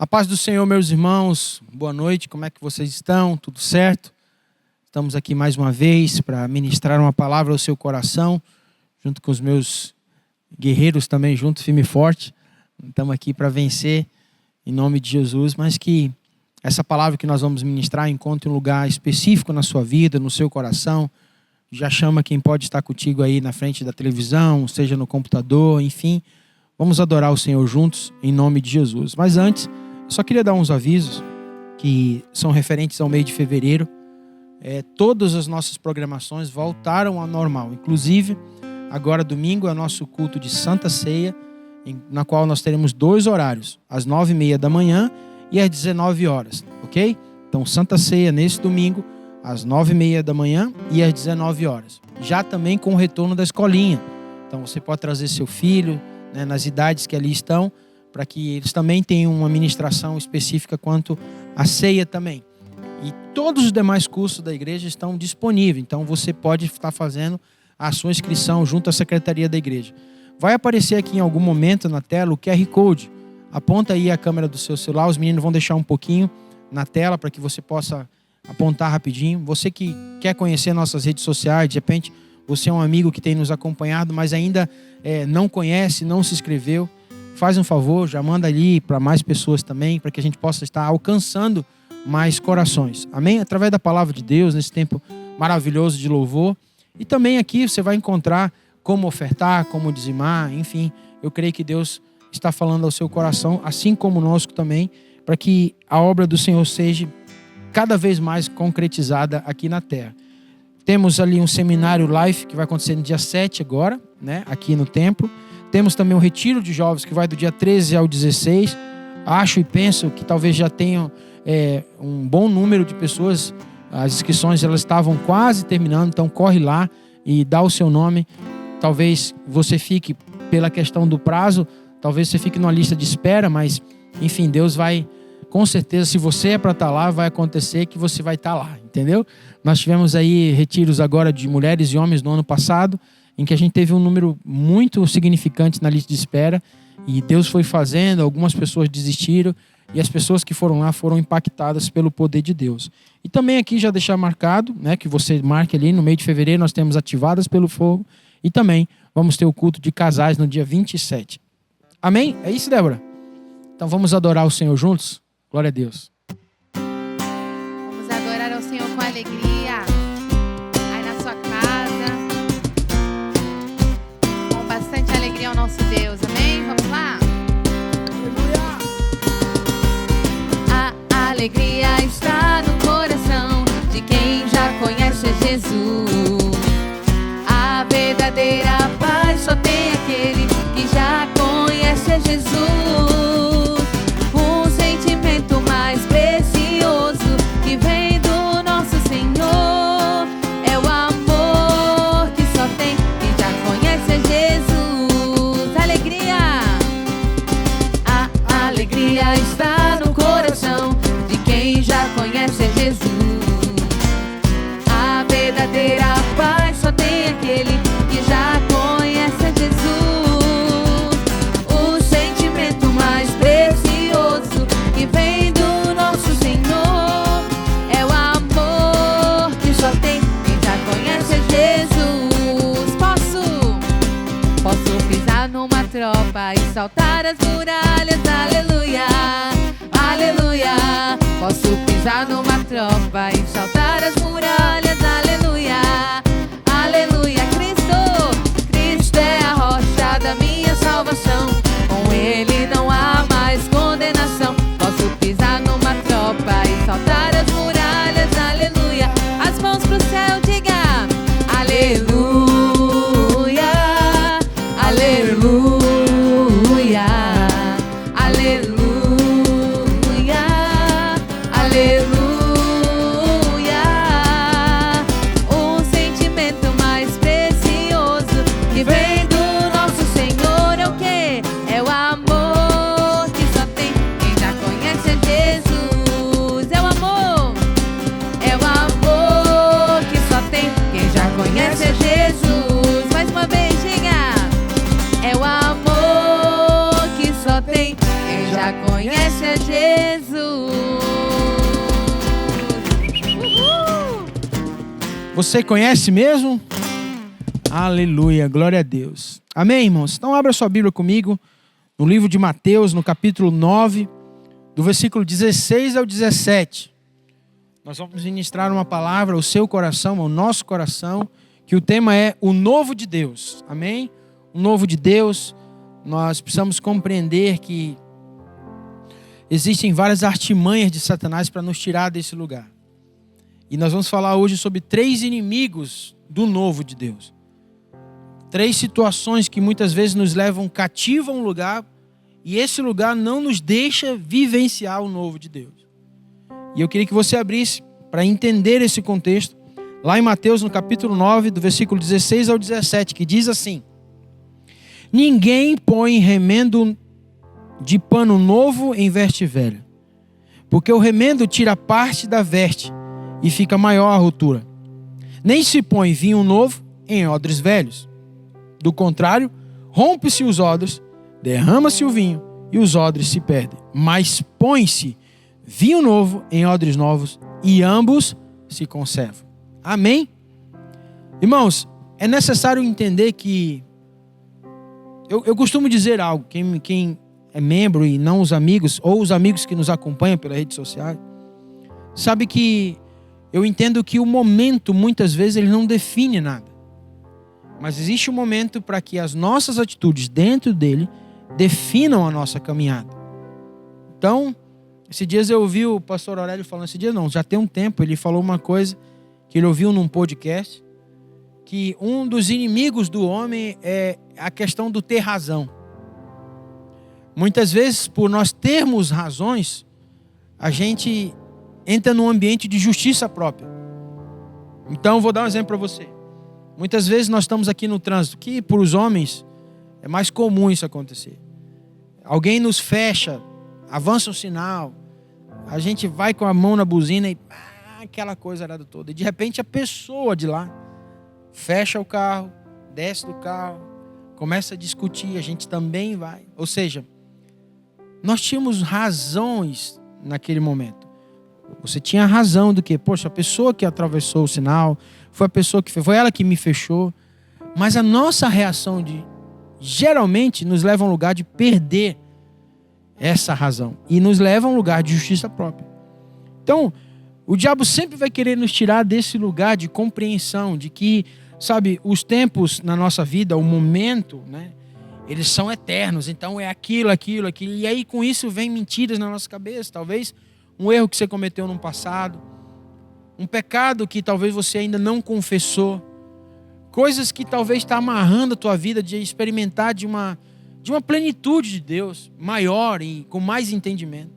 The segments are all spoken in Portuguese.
A paz do Senhor, meus irmãos, boa noite, como é que vocês estão? Tudo certo? Estamos aqui mais uma vez para ministrar uma palavra ao seu coração, junto com os meus guerreiros também, junto, firme e forte. Estamos aqui para vencer em nome de Jesus, mas que essa palavra que nós vamos ministrar encontre um lugar específico na sua vida, no seu coração. Já chama quem pode estar contigo aí na frente da televisão, seja no computador, enfim. Vamos adorar o Senhor juntos, em nome de Jesus. Mas antes, só queria dar uns avisos que são referentes ao mês de fevereiro. Todas as nossas programações voltaram ao normal. Inclusive, agora domingo é o nosso culto de Santa Ceia, na qual nós teremos 2 horários, às 9h30 da manhã e às 19 horas, ok? Então, Santa Ceia nesse domingo, às 9h30 da manhã e às 19 horas. Já também com o retorno da escolinha. Então, você pode trazer seu filho, né, nas idades que ali estão, para que eles também tenham uma ministração específica quanto à ceia também. E todos os demais cursos da igreja estão disponíveis, então você pode estar fazendo a sua inscrição junto à secretaria da igreja. Vai aparecer aqui em algum momento na tela o QR Code. Aponta aí a câmera do seu celular, os meninos vão deixar um pouquinho na tela para que você possa apontar rapidinho. Você que quer conhecer nossas redes sociais, de repente você é um amigo que tem nos acompanhado, mas ainda não conhece, não se inscreveu, faz um favor, já manda ali para mais pessoas também, para que a gente possa estar alcançando mais corações. Amém? Através da palavra de Deus, nesse tempo maravilhoso de louvor. E também aqui você vai encontrar como ofertar, como dizimar, enfim. Eu creio que Deus está falando ao seu coração, assim como conosco também, para que a obra do Senhor seja cada vez mais concretizada aqui na terra. Temos ali um seminário live que vai acontecer no dia 7 agora, né, aqui no templo. Temos também um retiro de jovens que vai do dia 13 ao 16. Acho e penso que talvez já tenham um bom número de pessoas. As inscrições elas estavam quase terminando, então corre lá e dá o seu nome. Talvez você fique pela questão do prazo, talvez você fique numa lista de espera, mas enfim, Deus vai, com certeza, se você é para estar lá, vai acontecer que você vai estar lá, entendeu? Nós tivemos aí retiros agora de mulheres e homens no ano passado, em que a gente teve um número muito significante na lista de espera, e Deus foi fazendo, algumas pessoas desistiram, e as pessoas que foram lá foram impactadas pelo poder de Deus. E também aqui já deixar marcado, né, que você marque ali no mês de fevereiro, nós temos Ativadas pelo Fogo, e também vamos ter o culto de casais no dia 27. Amém? É isso, Débora? Então vamos adorar o Senhor juntos? Glória a Deus. Vamos adorar ao Senhor com alegria. Aí na sua casa. Com bastante alegria ao nosso Deus. Amém? Vamos lá? Aleluia! A alegria está no coração de quem já conhece Jesus. A verdadeira paz só tem aquele que já conhece Jesus. Um sentimento mais precioso que vem do nosso Senhor é o amor que só tem quem já conhece Jesus. Alegria! A alegria está no coração de quem já conhece Jesus. A verdadeira paz só tem aquele que já conhece Jesus. O sentimento mais precioso que vem do nosso Senhor é o amor que só tem quem já conhece Jesus. Posso pisar numa tropa e saltar as muralhas, aleluia, aleluia. Posso pisar numa tropa e saltar as muralhas, aleluia, aleluia. Cristo é a rocha da minha salvação, com Ele não há mais condenação. Posso pisar numa tropa e saltar as muralhas, aleluia. As mãos pro céu, diga aleluia, aleluia, aleluia, aleluia. deixa Jesus. Uhul. Você conhece mesmo? Aleluia, glória a Deus. Amém, irmãos? Então abra sua Bíblia comigo no livro de Mateus, no capítulo 9, do versículo 16 ao 17. Nós vamos ministrar uma palavra ao seu coração, ao nosso coração, que o tema é o novo de Deus. Amém? O novo de Deus. Nós precisamos compreender que existem várias artimanhas de Satanás para nos tirar desse lugar. E nós vamos falar hoje sobre 3 inimigos do novo de Deus. 3 situações que muitas vezes nos levam cativo a um lugar e esse lugar não nos deixa vivenciar o novo de Deus. E eu queria que você abrisse para entender esse contexto lá em Mateus, no capítulo 9, do versículo 16 ao 17, que diz assim: ninguém põe remendo de pano novo em veste velha, porque o remendo tira parte da veste e fica maior a rotura. Nem se põe vinho novo em odres velhos. Do contrário, rompe-se os odres, derrama-se o vinho e os odres se perdem. Mas põe-se vinho novo em odres novos e ambos se conservam. Amém? Irmãos, é necessário entender que eu costumo dizer algo, quem é membro e não os amigos, ou os amigos que nos acompanham pelas redes sociais, sabe que eu entendo que o momento, muitas vezes, ele não define nada. Mas existe um momento para que as nossas atitudes dentro dele definam a nossa caminhada. Então, esses dias eu ouvi o pastor Aurélio falando, esse dia não, já tem um tempo, ele falou uma coisa que ele ouviu num podcast, que um dos inimigos do homem é a questão do ter razão. Muitas vezes, por nós termos razões, a gente entra num ambiente de justiça própria. Então, vou dar um exemplo para você. Muitas vezes nós estamos aqui no trânsito, que para os homens é mais comum isso acontecer. Alguém nos fecha, avança um sinal, a gente vai com a mão na buzina e aquela coisa arada toda. E de repente a pessoa de lá fecha o carro, desce do carro, começa a discutir, a gente também vai. Ou seja, nós tínhamos razões naquele momento. Você tinha razão do que, poxa, a pessoa que atravessou o sinal, foi a pessoa que foi ela que me fechou. Mas a nossa reação geralmente nos leva a um lugar de perder essa razão e nos leva a um lugar de justiça própria. Então, o diabo sempre vai querer nos tirar desse lugar de compreensão, de que, sabe, os tempos na nossa vida, o momento, né, eles são eternos. Então é aquilo. E aí com isso vem mentiras na nossa cabeça. Talvez um erro que você cometeu no passado, um pecado que talvez você ainda não confessou, coisas que talvez está amarrando a tua vida de experimentar de uma plenitude de Deus maior e com mais entendimento.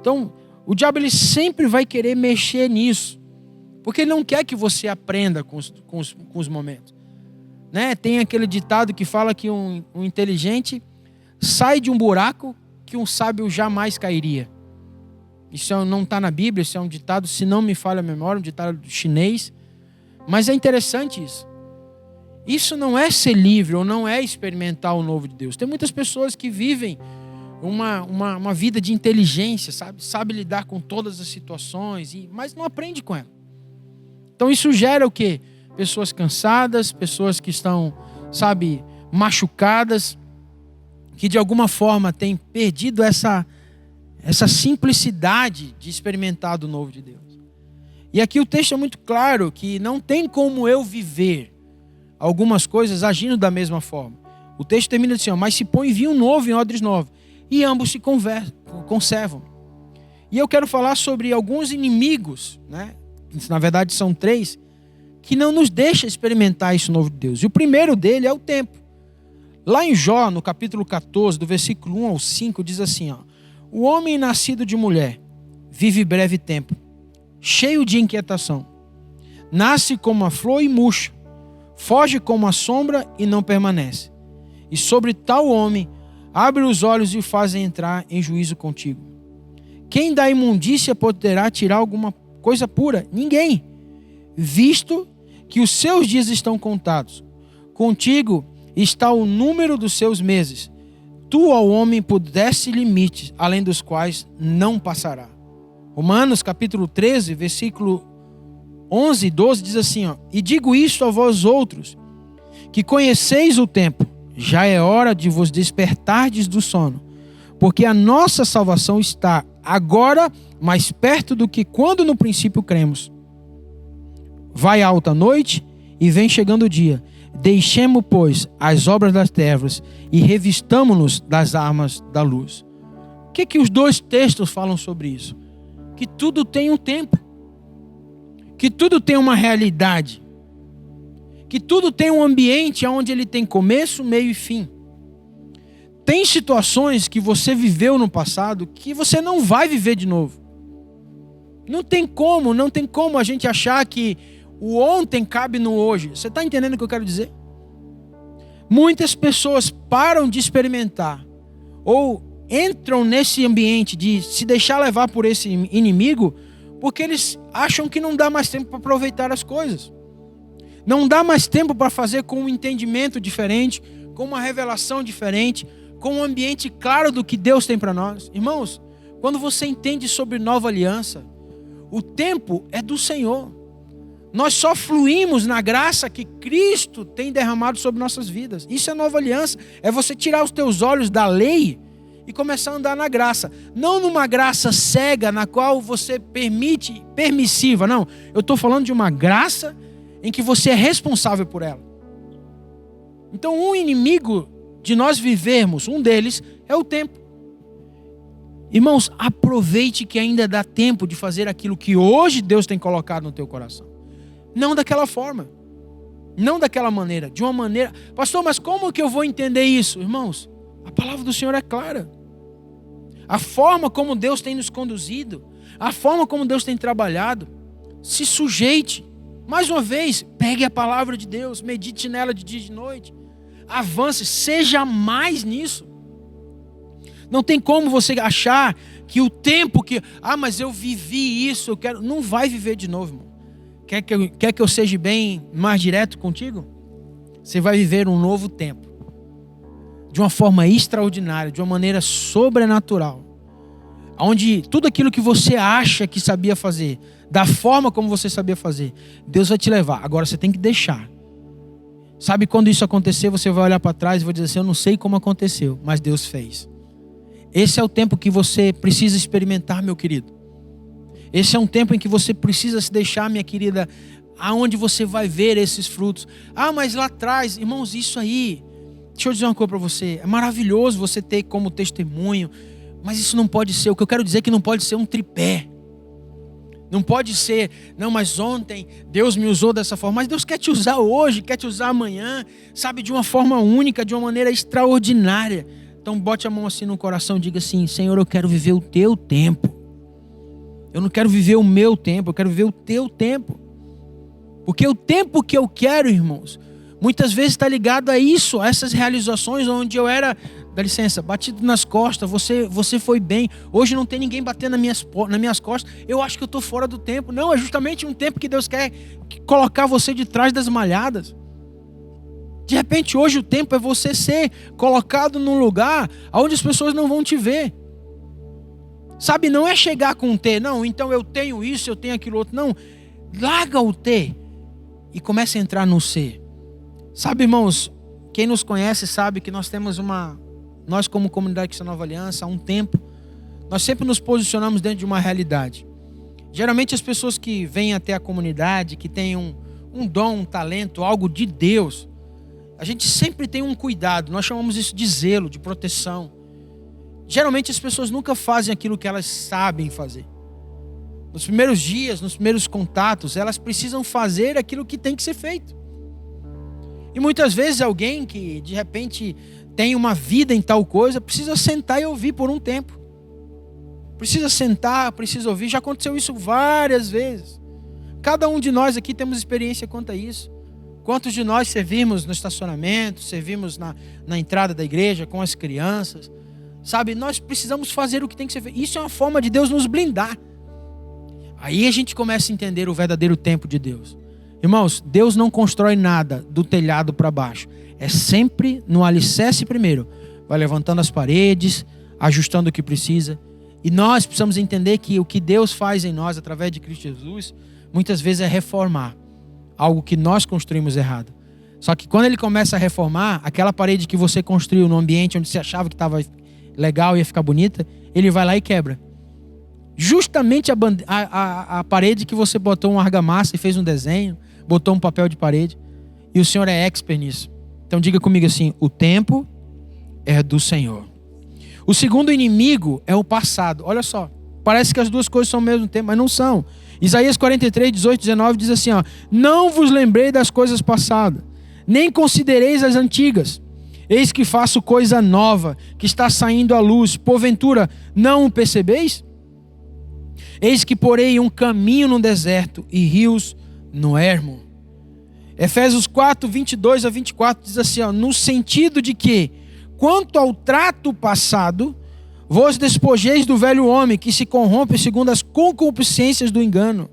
Então, o diabo ele sempre vai querer mexer nisso, porque ele não quer que você aprenda com os momentos. Né? Tem aquele ditado que fala que um inteligente sai de um buraco que um sábio jamais cairia. Isso não está na Bíblia, isso é um ditado, se não me falha a memória, um ditado chinês. Mas é interessante isso. Isso não é ser livre ou não é experimentar o novo de Deus. Tem muitas pessoas que vivem uma vida de inteligência, sabe lidar com todas as situações, mas não aprende com ela. Então isso gera o quê? Pessoas cansadas, pessoas que estão, machucadas, que de alguma forma têm perdido essa simplicidade de experimentar do novo de Deus. E aqui o texto é muito claro que não tem como eu viver algumas coisas agindo da mesma forma. O texto termina assim, mas se põe vinho novo em odres novos, e ambos se conservam. E eu quero falar sobre alguns inimigos, né? Na verdade são 3, que não nos deixam experimentar isso novo de Deus. E o primeiro dele é o tempo. Lá em Jó, no capítulo 14, do versículo 1 ao 5, diz assim, o homem nascido de mulher vive breve tempo, cheio de inquietação. Nasce como a flor e murcha, foge como a sombra e não permanece. E sobre tal homem, abre os olhos e o fazem entrar em juízo contigo. Quem da imundícia poderá tirar alguma coisa pura? Ninguém, visto que os seus dias estão contados. Contigo está o número dos seus meses. tu ao homem pudesse limites, além dos quais não passará. Romanos capítulo 13, versículo 11 e 12 diz assim, ó, e digo isto a vós outros, que conheceis o tempo, já é hora de vos despertardes do sono, porque a nossa salvação está agora mais perto do que quando no princípio cremos. Vai alta a noite e vem chegando o dia. Deixemos, pois, as obras das trevas e revistamo-nos das armas da luz. O que os dois textos falam sobre isso? Que tudo tem um tempo. Que tudo tem uma realidade. Que tudo tem um ambiente onde ele tem começo, meio e fim. Tem situações que você viveu no passado que você não vai viver de novo. Não tem como a gente achar que o ontem cabe no hoje. Você está entendendo o que eu quero dizer? Muitas pessoas param de experimentar ou entram nesse ambiente de se deixar levar por esse inimigo porque eles acham que não dá mais tempo para aproveitar as coisas. Não dá mais tempo para fazer com um entendimento diferente, com uma revelação diferente, com um ambiente claro do que Deus tem para nós. Irmãos, quando você entende sobre nova aliança, o tempo é do Senhor. Nós só fluímos na graça que Cristo tem derramado sobre nossas vidas. Isso é nova aliança. É você tirar os teus olhos da lei e começar a andar na graça. Não numa graça cega na qual você permissiva. Não, eu estou falando de uma graça em que você é responsável por ela. Então um inimigo de nós vivermos, um deles é o tempo. Irmãos, aproveite que ainda dá tempo de fazer aquilo que hoje Deus tem colocado no teu coração. Não daquela forma. Não daquela maneira. De uma maneira... Pastor, mas como que eu vou entender isso? Irmãos, a palavra do Senhor é clara. A forma como Deus tem nos conduzido, a forma como Deus tem trabalhado, se sujeite. Mais uma vez, pegue a palavra de Deus, medite nela de dia e de noite. Avance, seja mais nisso. Não tem como você achar que o tempo que... mas eu vivi isso, eu quero... Não vai viver de novo, irmão. Quer que eu seja bem mais direto contigo? Você vai viver um novo tempo. De uma forma extraordinária, de uma maneira sobrenatural. Onde tudo aquilo que você acha que sabia fazer, da forma como você sabia fazer, Deus vai te levar. Agora você tem que deixar. Sabe quando isso acontecer, você vai olhar para trás e vai dizer assim, eu não sei como aconteceu, mas Deus fez. Esse é o tempo que você precisa experimentar, meu querido. Esse é um tempo em que você precisa se deixar, minha querida, aonde você vai ver esses frutos. Mas lá atrás, irmãos, isso aí, deixa eu dizer uma coisa para você, é maravilhoso você ter como testemunho, mas isso não pode ser, o que eu quero dizer é que não pode ser um tripé. Não pode ser, não, mas ontem Deus me usou dessa forma, mas Deus quer te usar hoje, quer te usar amanhã, sabe, de uma forma única, de uma maneira extraordinária. Então bote a mão assim no coração e diga assim, Senhor, eu quero viver o teu tempo. Eu não quero viver o meu tempo, eu quero viver o teu tempo. Porque o tempo que eu quero, irmãos, muitas vezes está ligado a isso, a essas realizações onde eu era, dá licença, batido nas costas, você foi bem, hoje não tem ninguém batendo nas minhas costas, eu acho que eu estou fora do tempo. Não, é justamente um tempo que Deus quer colocar você de trás das malhadas. De repente hoje o tempo é você ser colocado num lugar onde as pessoas não vão te ver. Sabe, não é chegar com o ter, não, então eu tenho isso, eu tenho aquilo outro. Não, larga o ter e começa a entrar no ser. Sabe, irmãos, quem nos conhece sabe que nós temos nós como comunidade Cristã Nova Aliança, há um tempo, nós sempre nos posicionamos dentro de uma realidade. Geralmente as pessoas que vêm até a comunidade, que têm um dom, um talento, algo de Deus, a gente sempre tem um cuidado, nós chamamos isso de zelo, de proteção. Geralmente as pessoas nunca fazem aquilo que elas sabem fazer. Nos primeiros dias, nos primeiros contatos, elas precisam fazer aquilo que tem que ser feito. E muitas vezes alguém que de repente tem uma vida em tal coisa, precisa sentar e ouvir por um tempo. Precisa sentar, precisa ouvir. Já aconteceu isso várias vezes. Cada um de nós aqui temos experiência quanto a isso. Quantos de nós servimos no estacionamento, servimos na entrada da igreja com as crianças. Sabe, nós precisamos fazer o que tem que ser feito. Isso é uma forma de Deus nos blindar. Aí a gente começa a entender o verdadeiro tempo de Deus. Irmãos, Deus não constrói nada do telhado para baixo. É sempre no alicerce primeiro, vai levantando as paredes, ajustando o que precisa. E nós precisamos entender que o que Deus faz em nós, através de Cristo Jesus, muitas vezes é reformar algo que nós construímos errado. Só que quando Ele começa a reformar, aquela parede que você construiu no ambiente onde você achava que estava legal e ia ficar bonita, Ele vai lá e quebra. Justamente a parede que você botou uma argamassa e fez um desenho, botou um papel de parede. E o Senhor é expert nisso. Então diga comigo assim: o tempo é do Senhor. O segundo inimigo é o passado. Olha só, parece que as duas coisas são ao mesmo tempo, mas não são. Isaías 43, 18, 19 diz assim: não vos lembrei das coisas passadas, nem considereis as antigas. Eis que faço coisa nova, que está saindo à luz. Porventura, não o percebeis? Eis que porei um caminho no deserto e rios no ermo. Efésios 4, 22 a 24 diz assim: no sentido de que, quanto ao trato passado, vos despojeis do velho homem que se corrompe segundo as concupiscências do engano,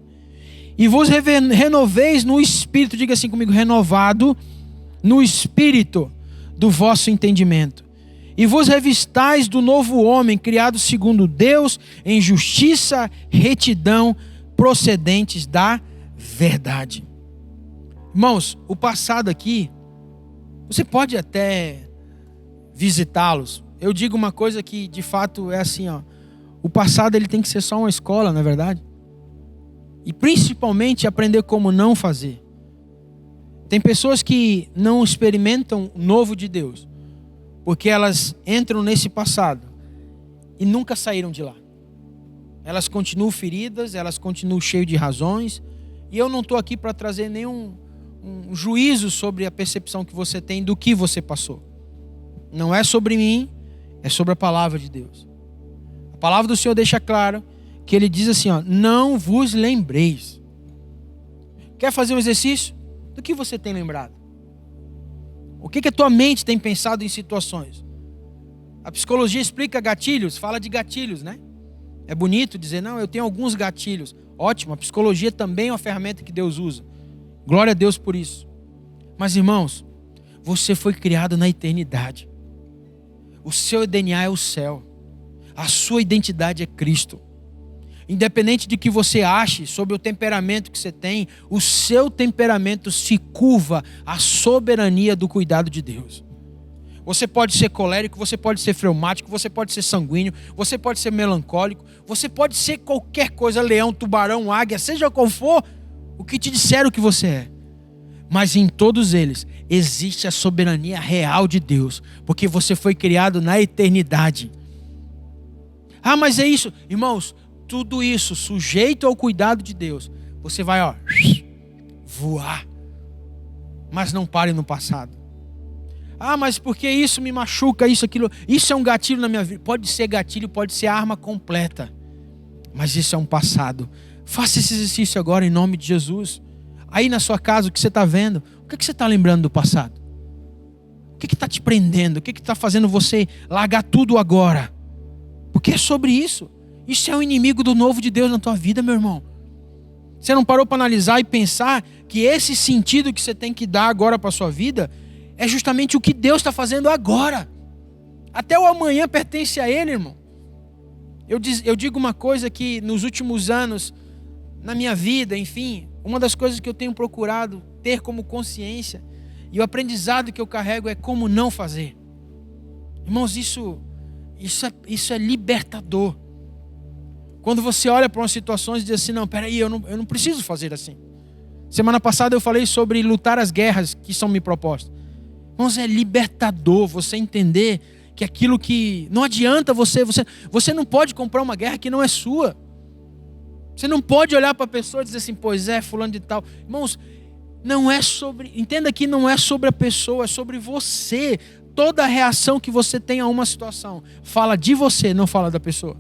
e vos renoveis no espírito, diga assim comigo, renovado no espírito do vosso entendimento, e vos revistais do novo homem, criado segundo Deus, em justiça, retidão, procedentes da verdade. Irmãos, o passado aqui, você pode até visitá-los. Eu digo uma coisa que de fato é assim, o passado ele tem que ser só uma escola, não é verdade? E principalmente aprender como não fazer. Tem pessoas que não experimentam o novo de Deus, porque elas entram nesse passado e nunca saíram de lá. Elas continuam feridas, elas continuam cheias de razões, e eu não estou aqui para trazer nenhum juízo sobre a percepção que você tem do que você passou. Não é sobre mim, é sobre a palavra de Deus. A palavra do Senhor deixa claro que Ele diz assim, não vos lembreis. Quer fazer um exercício? Do que você tem lembrado? O que a tua mente tem pensado em situações? A psicologia explica gatilhos, fala de gatilhos, né? É bonito dizer, não, eu tenho alguns gatilhos. Ótimo, a psicologia também é uma ferramenta que Deus usa. Glória a Deus por isso. Mas irmãos, você foi criado na eternidade. O seu DNA é o céu. A sua identidade é Cristo. Independente de que você ache sobre o temperamento que você tem, o seu temperamento se curva à soberania do cuidado de Deus. Você pode ser colérico, você pode ser fleumático, você pode ser sanguíneo, você pode ser melancólico, você pode ser qualquer coisa, leão, tubarão, águia, seja qual for, o que te disseram que você é. Mas em todos eles existe a soberania real de Deus, porque você foi criado na eternidade. Mas é isso, irmãos, tudo isso sujeito ao cuidado de Deus, você vai voar, mas não pare no passado. Mas porque isso me machuca, isso, aquilo, isso é um gatilho na minha vida. Pode ser gatilho, pode ser arma completa, mas isso é um passado. Faça esse exercício agora em nome de Jesus. Aí na sua casa, o que você está vendo? O que você está lembrando do passado? O que está te prendendo? O que está fazendo você largar tudo agora? Porque é sobre isso. Isso é o inimigo do novo de Deus na tua vida, meu irmão. Você não parou para analisar e pensar que esse sentido que você tem que dar agora para a sua vida é justamente o que Deus está fazendo agora. Até o amanhã pertence a Ele, irmão. Eu digo uma coisa que nos últimos anos, na minha vida, enfim, uma das coisas que eu tenho procurado ter como consciência e o aprendizado que eu carrego é como não fazer. Irmãos, isso é libertador. Quando você olha para umas situações e diz assim, não, peraí, eu não preciso fazer assim. Semana passada eu falei sobre lutar as guerras que são me propostas. Irmãos, é libertador você entender que aquilo que... Não adianta você não pode comprar uma guerra que não é sua. Você não pode olhar para a pessoa e dizer assim, pois é, fulano de tal. Irmãos, não é sobre... Entenda que não é sobre a pessoa, é sobre você. Toda reação que você tem a uma situação fala de você, não fala da pessoa.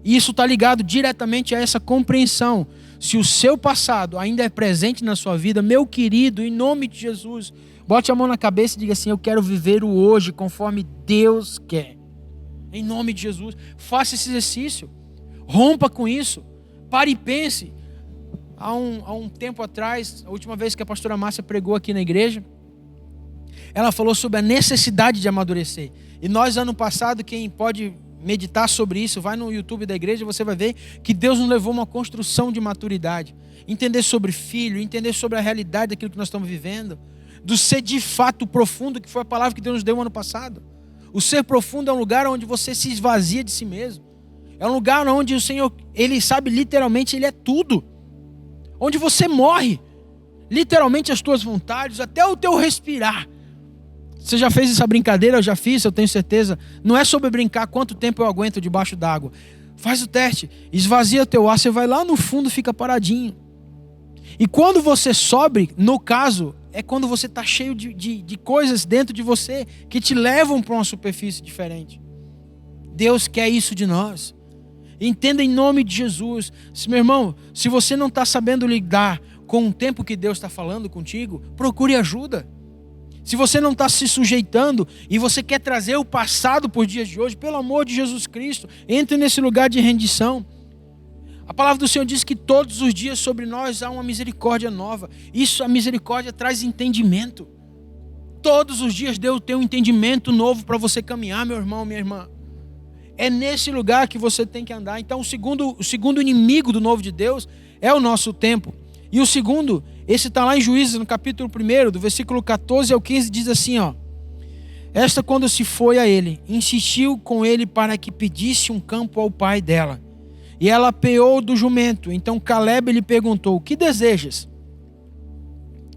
E isso está ligado diretamente a essa compreensão. Se o seu passado ainda é presente na sua vida, meu querido, em nome de Jesus, bote a mão na cabeça e diga assim, eu quero viver o hoje conforme Deus quer. Em nome de Jesus, faça esse exercício. Rompa com isso. Pare e pense. Há um tempo atrás, a última vez que a pastora Márcia pregou aqui na igreja, ela falou sobre a necessidade de amadurecer. E nós, ano passado, quem pode meditar sobre isso, vai no YouTube da igreja, você vai ver que Deus nos levou a uma construção de maturidade. Entender sobre filho, entender sobre a realidade daquilo que nós estamos vivendo, do ser de fato profundo, que foi a palavra que Deus nos deu ano passado. O ser profundo é um lugar onde você se esvazia de si mesmo. É um lugar onde o Senhor, Ele sabe literalmente, Ele é tudo. Onde você morre, literalmente as tuas vontades, até o teu respirar. Você já fez essa brincadeira? Eu já fiz, eu tenho certeza. Não é sobre brincar quanto tempo eu aguento debaixo d'água. Faz o teste, esvazia o teu ar, você vai lá no fundo, fica paradinho. E quando você sobe, no caso, é quando você está cheio de coisas dentro de você que te levam para uma superfície diferente. Deus quer isso de nós. Entenda em nome de Jesus. Meu irmão, se você não está sabendo lidar com o tempo que Deus está falando contigo, procure ajuda. Se você não está se sujeitando e você quer trazer o passado por dias de hoje, pelo amor de Jesus Cristo, entre nesse lugar de rendição. A palavra do Senhor diz que todos os dias sobre nós há uma misericórdia nova. Isso, a misericórdia traz entendimento. Todos os dias Deus tem um entendimento novo para você caminhar, meu irmão, minha irmã. É nesse lugar que você tem que andar. Então o segundo inimigo do novo de Deus é o nosso tempo. E o segundo, esse está lá em Juízes, no capítulo 1, do versículo 14 ao 15, diz assim, ó. Esta, quando se foi a ele, insistiu com ele para que pedisse um campo ao pai dela. E ela apeou do jumento. Então Caleb lhe perguntou, o que desejas?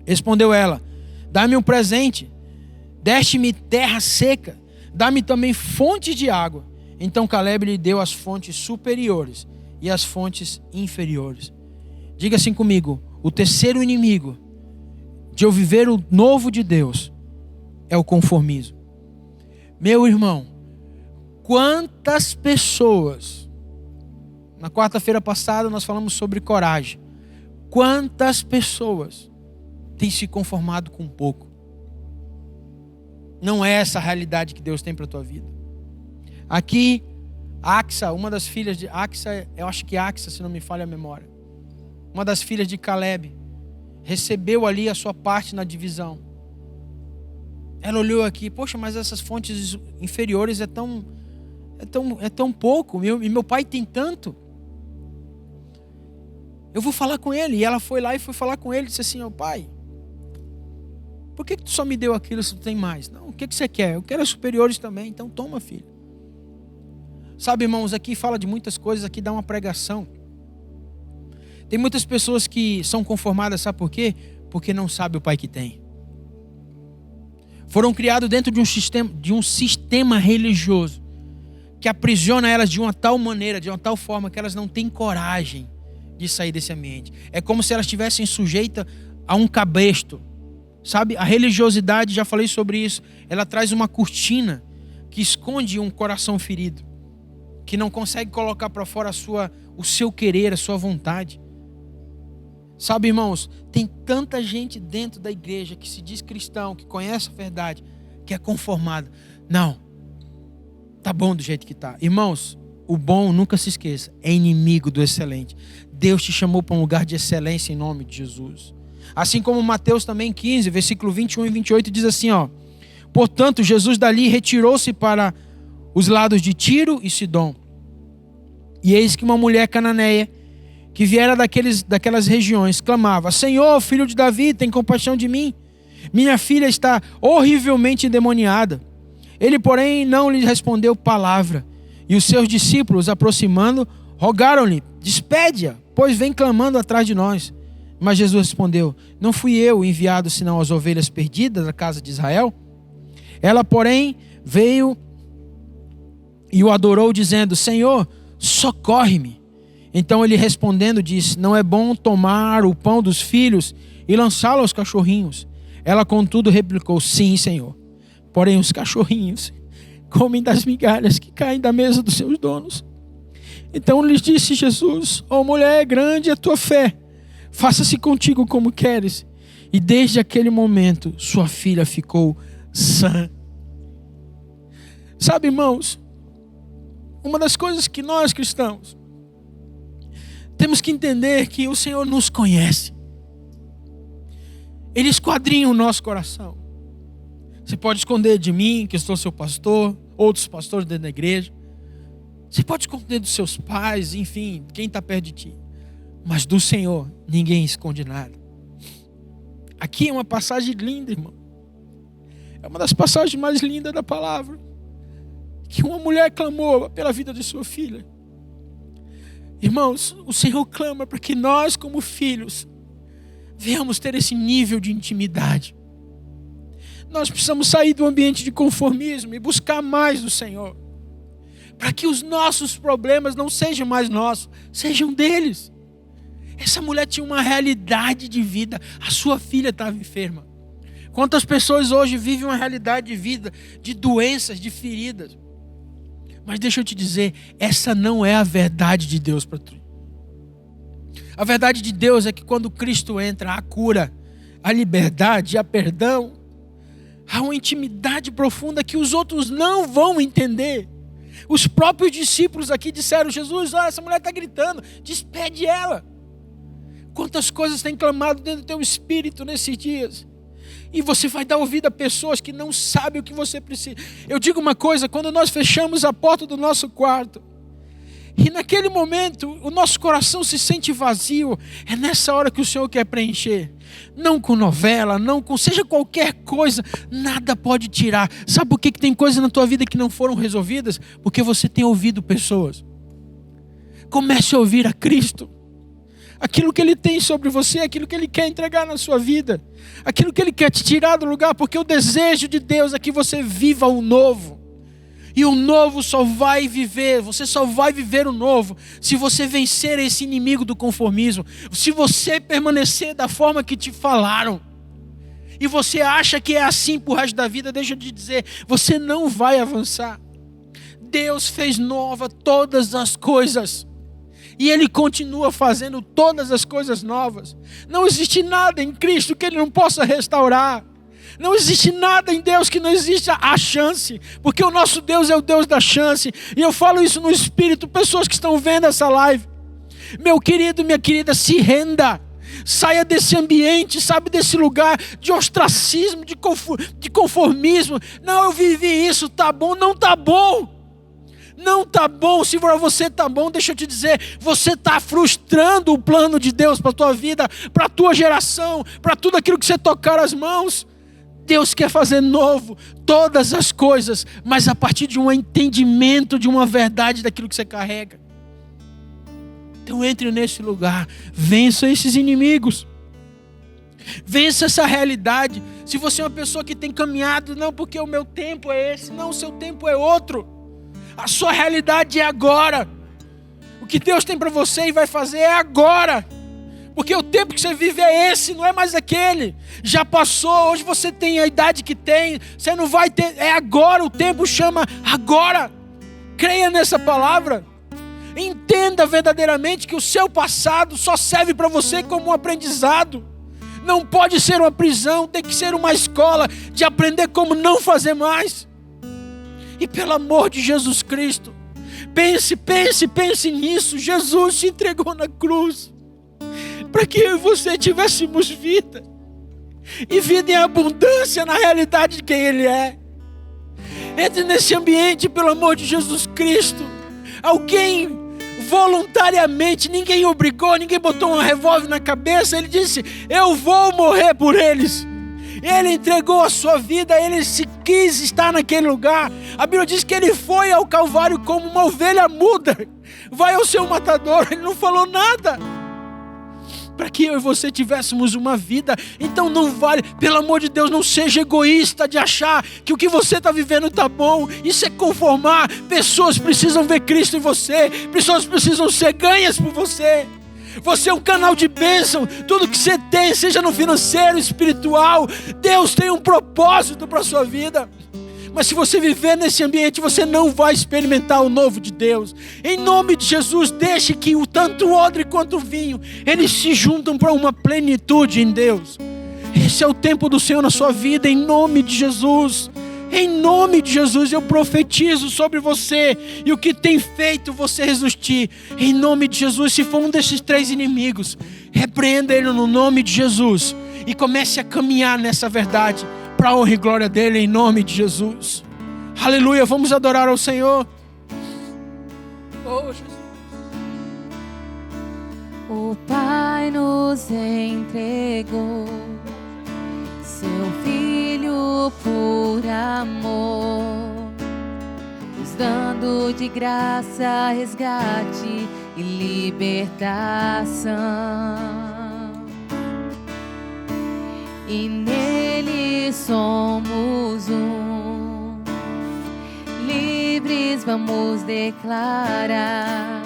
Respondeu ela, dá-me um presente, deste-me terra seca, dá-me também fontes de água. Então Caleb lhe deu as fontes superiores e as fontes inferiores. Diga assim comigo, o terceiro inimigo de eu viver o novo de Deus é o conformismo. Meu irmão, quantas pessoas, na quarta-feira passada nós falamos sobre coragem, quantas pessoas têm se conformado com pouco? Não é essa a realidade que Deus tem para a tua vida. Aqui, Axa, uma das filhas de Axa, eu acho que Axa, se não me falha a memória, uma das filhas de Caleb, recebeu ali a sua parte na divisão. Ela olhou aqui, poxa, mas essas fontes inferiores é tão pouco, e meu pai tem tanto. Eu vou falar com ele. E ela foi lá e foi falar com ele, disse assim, ó, pai, por que tu só me deu aquilo se tu tem mais? Não, o que você quer? Eu quero as superiores também, então toma, filho. Sabe, irmãos, aqui fala de muitas coisas, aqui dá uma pregação. Tem muitas pessoas que são conformadas, sabe por quê? Porque não sabe o pai que tem. Foram criados dentro de um sistema religioso que aprisiona elas de uma tal maneira, de uma tal forma que elas não têm coragem de sair desse ambiente. É como se elas estivessem sujeitas a um cabresto. Sabe? A religiosidade, já falei sobre isso, ela traz uma cortina que esconde um coração ferido, que não consegue colocar para fora o seu querer, a sua vontade. Sabe, irmãos, tem tanta gente dentro da igreja que se diz cristão, que conhece a verdade, que é conformada. Não, tá bom do jeito que tá. Irmãos, o bom, nunca se esqueça, é inimigo do excelente. Deus te chamou para um lugar de excelência em nome de Jesus. Assim como Mateus também 15, versículo 21 e 28 diz assim, ó. Portanto, Jesus dali retirou-se para os lados de Tiro e Sidom. E eis que uma mulher cananeia, que viera daquelas regiões, clamava, Senhor, filho de Davi, tem compaixão de mim. Minha filha está horrivelmente endemoniada. Ele, porém, não lhe respondeu palavra. E os seus discípulos, aproximando, rogaram-lhe, despede-a, pois vem clamando atrás de nós. Mas Jesus respondeu, não fui eu enviado senão as ovelhas perdidas da casa de Israel? Ela, porém, veio e o adorou, dizendo, Senhor, socorre-me. Então ele respondendo disse, não é bom tomar o pão dos filhos e lançá-lo aos cachorrinhos. Ela, contudo, replicou, sim, Senhor. Porém, os cachorrinhos comem das migalhas que caem da mesa dos seus donos. Então lhes disse Jesus, ó mulher, grande é a tua fé. Faça-se contigo como queres. E desde aquele momento, sua filha ficou sã. Sabe, irmãos, uma das coisas que nós cristãos temos que entender que o Senhor nos conhece. Ele esquadrinha o nosso coração. Você pode esconder de mim, que eu sou seu pastor, outros pastores dentro da igreja. Você pode esconder dos seus pais, enfim, quem está perto de ti. Mas do Senhor, ninguém esconde nada. Aqui é uma passagem linda, irmão. É uma das passagens mais lindas da palavra. Que uma mulher clamou pela vida de sua filha. Irmãos, o Senhor clama para que nós, como filhos, venhamos ter esse nível de intimidade. Nós precisamos sair do ambiente de conformismo e buscar mais do Senhor. Para que os nossos problemas não sejam mais nossos, sejam deles. Essa mulher tinha uma realidade de vida. A sua filha estava enferma. Quantas pessoas hoje vivem uma realidade de vida, de doenças, de feridas. Mas deixa eu te dizer, essa não é a verdade de Deus para tu. A verdade de Deus é que quando Cristo entra, há cura, há liberdade, há perdão. Há uma intimidade profunda que os outros não vão entender. Os próprios discípulos aqui disseram: Jesus, olha, essa mulher está gritando, despede ela. Quantas coisas têm clamado dentro do teu espírito nesses dias. E você vai dar ouvido a pessoas que não sabem o que você precisa. Eu digo uma coisa, quando nós fechamos a porta do nosso quarto, e naquele momento o nosso coração se sente vazio, é nessa hora que o Senhor quer preencher. Não com novela, não com seja qualquer coisa, nada pode tirar. Sabe por que tem coisas na tua vida que não foram resolvidas? Porque você tem ouvido pessoas. Comece a ouvir a Cristo. Aquilo que Ele tem sobre você, aquilo que Ele quer entregar na sua vida, aquilo que Ele quer te tirar do lugar, porque o desejo de Deus é que você viva o novo. E o novo só vai viver, você só vai viver o novo se você vencer esse inimigo do conformismo. Se você permanecer da forma que te falaram e você acha que é assim pro resto da vida, deixa eu te dizer, você não vai avançar. Deus fez nova todas as coisas e Ele continua fazendo todas as coisas novas. Não existe nada em Cristo que Ele não possa restaurar. Não existe nada em Deus que não exista a chance, porque o nosso Deus é o Deus da chance. E eu falo isso no Espírito, pessoas que estão vendo essa live. Meu querido, minha querida, se renda. Saia desse ambiente, sabe, desse lugar de ostracismo, de conformismo. Não, eu vivi isso, tá bom? Não tá bom. Não tá bom. Se para você tá bom, deixa eu te dizer, você tá frustrando o plano de Deus para a tua vida, para a tua geração, para tudo aquilo que você tocar as mãos. Deus quer fazer novo todas as coisas, mas a partir de um entendimento, de uma verdade daquilo que você carrega. Então entre nesse lugar, vença esses inimigos, vença essa realidade. Se você é uma pessoa que tem caminhado, não porque o meu tempo é esse, não, o seu tempo é outro. A sua realidade é agora. O que Deus tem para você e vai fazer é agora. Porque o tempo que você vive é esse, não é mais aquele. Já passou, hoje você tem a idade que tem, você não vai ter, é agora, o tempo chama agora. Creia nessa palavra. Entenda verdadeiramente que o seu passado só serve para você como um aprendizado. Não pode ser uma prisão, tem que ser uma escola de aprender como não fazer mais. E pelo amor de Jesus Cristo, pense nisso. Jesus se entregou na cruz para que eu e você tivéssemos vida, e vida em abundância na realidade de quem Ele é. Entre nesse ambiente, pelo amor de Jesus Cristo. Alguém voluntariamente, ninguém obrigou, ninguém botou um revólver na cabeça, Ele disse: eu vou morrer por eles. Ele entregou a sua vida, Ele se quis estar naquele lugar. A Bíblia diz que Ele foi ao Calvário como uma ovelha muda, vai ao seu matador. Ele não falou nada, para que eu e você tivéssemos uma vida. Então não vale, pelo amor de Deus, não seja egoísta de achar que o que você está vivendo está bom. Isso é conformar. Pessoas precisam ver Cristo em você, pessoas precisam ser ganhas por você. Você é um canal de bênção. Tudo que você tem, seja no financeiro, espiritual, Deus tem um propósito para a sua vida. Mas se você viver nesse ambiente, você não vai experimentar o novo de Deus. Em nome de Jesus, deixe que tanto o odre quanto o vinho, eles se juntam para uma plenitude em Deus. Esse é o tempo do Senhor na sua vida, em nome de Jesus. Em nome de Jesus, eu profetizo sobre você e o que tem feito você resistir. Em nome de Jesus, se for um desses três inimigos, repreenda ele no nome de Jesus e comece a caminhar nessa verdade. para a honra e glória dele, em nome de Jesus. Aleluia, vamos adorar ao Senhor. Oh, Jesus. O Pai nos entregou seu Filho por amor, nos dando de graça resgate e libertação. E nele somos livres vamos declarar.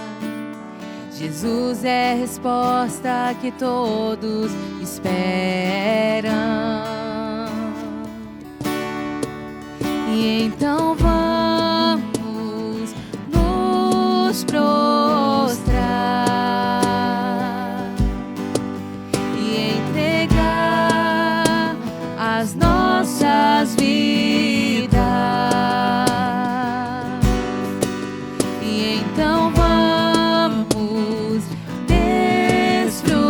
Jesus é a resposta que todos esperam. E então vamos nos prostrar e entregar as nossas vidas. E então vamos desfrutar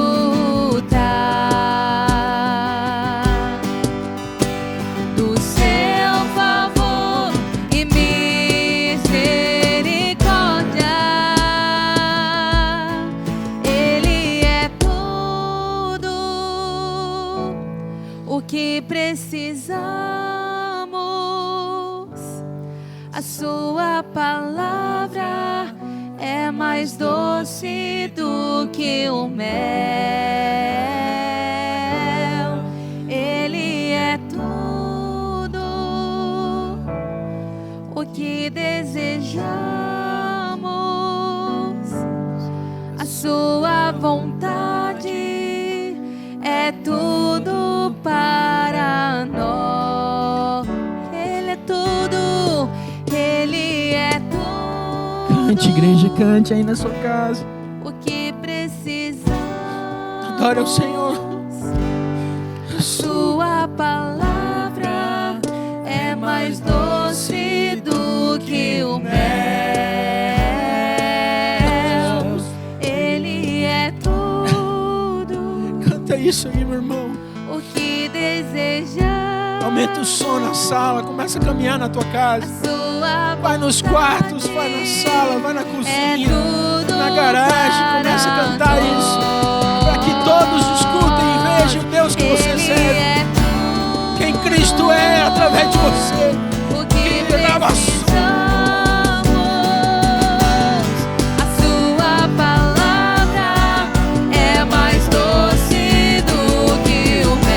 do seu favor e misericórdia. Ele é tudo o que precisamos. A sua palavra é mais doce do que o mel. Ele é tudo o que desejamos. A sua vontade é tudo para nós. Ele é tudo, Ele é tudo. Cante, igreja, cante aí na sua casa. O que precisamos. Adore ao Senhor. A sua palavra é mais doce do que o mel. Ele é tudo. Canta isso aí, meu irmão. O que desejamos. Aumenta o som na sala, começa a caminhar na tua casa. Vai nos quartos, vai na sala, vai na cozinha, na garagem, começa a cantar isso, para que todos escutem e vejam o Deus que você serve, quem Cristo é através de você. O que precisamos. A sua palavra é mais doce do que o mel.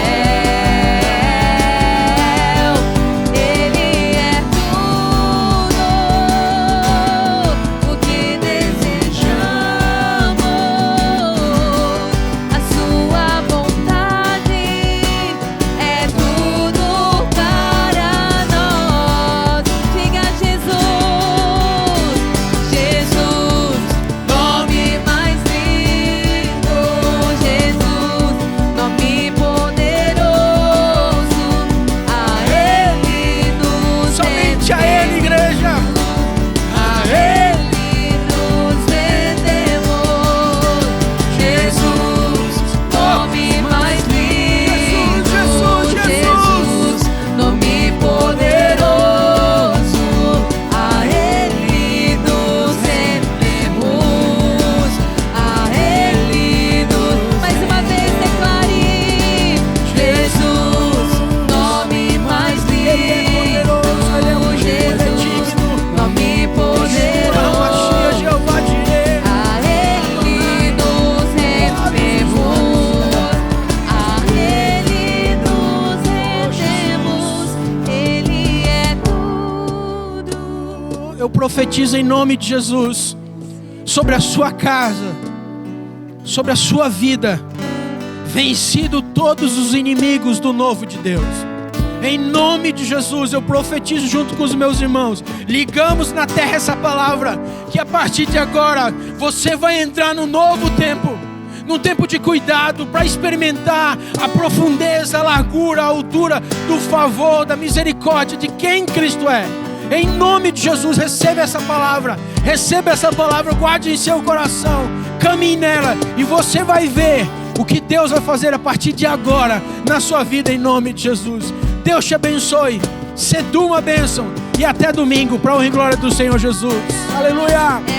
Ele é tudo o que desejamos. A sua vontade é tudo para nós. Diga Jesus, Jesus, nome mais lindo. Jesus, nome poderoso. A Ele nos Somente a Ele, igreja. a Ele nos rendemos. Jesus, nome mais lindo. Jesus, Jesus. Nome poderoso. A Ele nos rendemos. A Ele nos. Mais uma vez declare. Jesus, nome mais lindo. Jesus, nome poderoso. Jeová Jireh. A Ele nos rendemos. A Ele nos rendemos. Ele é tudo. Eu profetizo em nome de Jesus sobre a sua casa, sobre a sua vida, vencido todos os inimigos do novo de Deus. Em nome de Jesus, eu profetizo junto com os meus irmãos. Ligamos na terra essa palavra, que a partir de agora você vai entrar num novo tempo, num tempo de cuidado, para experimentar a profundeza, a largura, a altura do favor, da misericórdia de quem Cristo é. Em nome de Jesus, receba essa palavra, guarde em seu coração, caminhe nela e você vai ver o que Deus vai fazer a partir de agora na sua vida, em nome de Jesus. Deus te abençoe. Sedu uma bênção. E até domingo, para a honra e glória do Senhor Jesus. Aleluia.